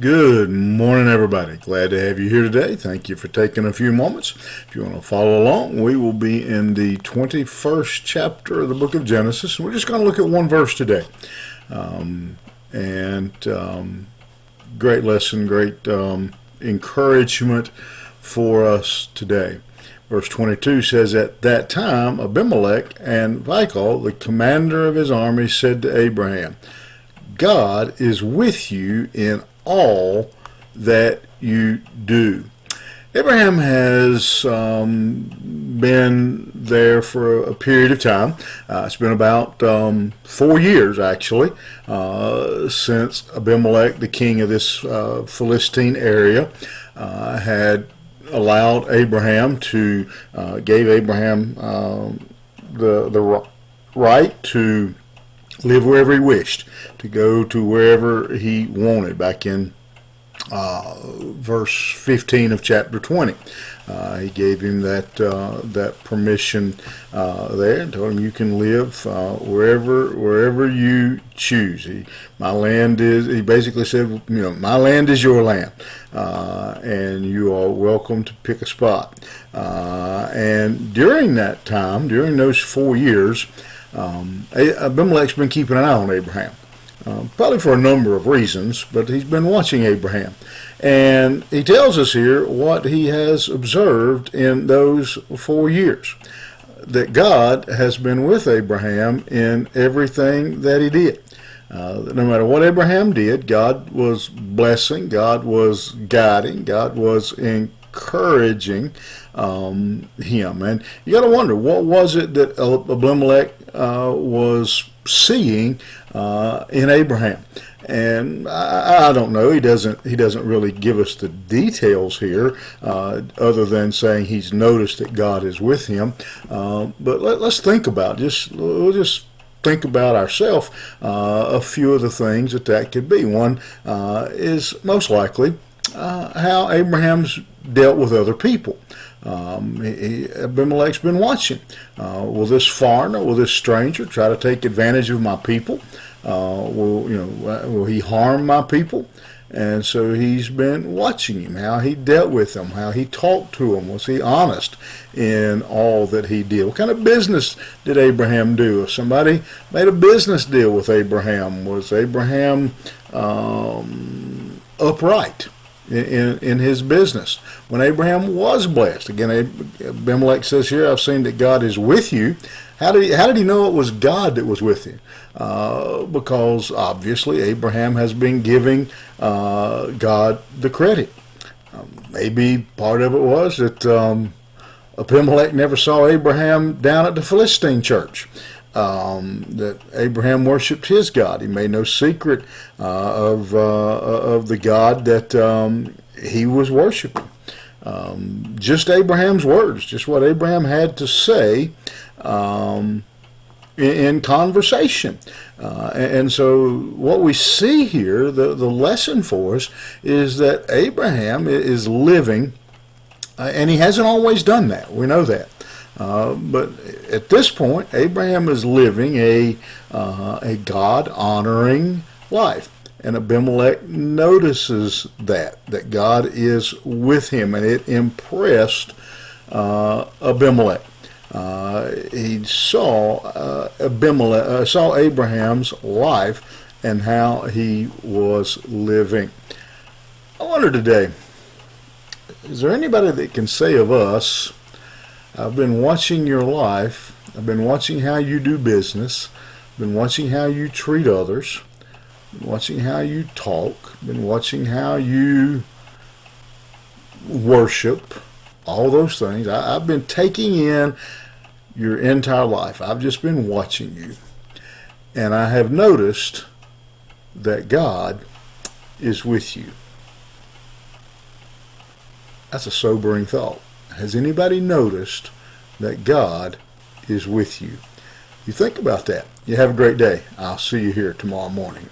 Good morning, everybody. Glad to have you here today. Thank you for taking a few moments. If you want to follow along, we will be in the 21st chapter of the book of Genesis. We're just going to look at one verse today. And great lesson, great encouragement for us today. Verse 22 says, "At that time, Abimelech and Phicol, the commander of his army, said to Abraham, 'God is with you in all that you do.'" Abraham has been there for a period of time. It's been about 4 years, actually, since Abimelech, the king of this Philistine area, had allowed Abraham to, gave Abraham the right to live wherever he wished, to go to wherever he wanted, back in verse 15 of chapter 20. He gave him that permission there, and told him, "You can live wherever you choose. He basically said, my land is your land, and you are welcome to pick a spot." And during that time, during those 4 years, Abimelech's been keeping an eye on Abraham. Probably for a number of reasons, but he's been watching Abraham. And he tells us here what he has observed in those 4 years. That God has been with Abraham in everything that he did. No matter what Abraham did, God was blessing, God was guiding, God was encouraging him. And you got to wonder, what was it that Abimelech was seeing in Abraham? And I don't know. He doesn't really give us the details here, other than saying he's noticed that God is with him. But let's think about we'll just think about ourselves a few of the things that could be. One is most likely how Abraham's dealt with other people. Abimelech's been watching. Will this foreigner, will this stranger try to take advantage of my people? Will he harm my people? And so he's been watching him, how he dealt with them, how he talked to them. Was he honest in all that he did? What kind of business did Abraham do? If somebody made a business deal with Abraham, was Abraham upright in his business? When Abraham was blessed, again, Abimelech says here, "I've seen that God is with you." How did he know it was God that was with him? Because obviously Abraham has been giving God the credit. Maybe part of it was that Abimelech never saw Abraham down at the Philistine church. That Abraham worshipped his God. He made no secret of the God that he was worshiping. Just Abraham's words, just what Abraham had to say in conversation. And so what we see here, the lesson for us, is that Abraham is living, and he hasn't always done that. We know that. But at this point, Abraham is living a God-honoring life. And Abimelech notices that God is with him, and it impressed Abimelech. He saw Abraham's life and how he was living. I wonder today, is there anybody that can say of us, "I've been watching your life, I've been watching how you do business, I've been watching how you treat others, been watching how you talk, been watching how you worship," all those things. I've been taking in your entire life. I've just been watching you. And I have noticed that God is with you. That's a sobering thought. Has anybody noticed that God is with you? You think about that. You have a great day. I'll see you here tomorrow morning.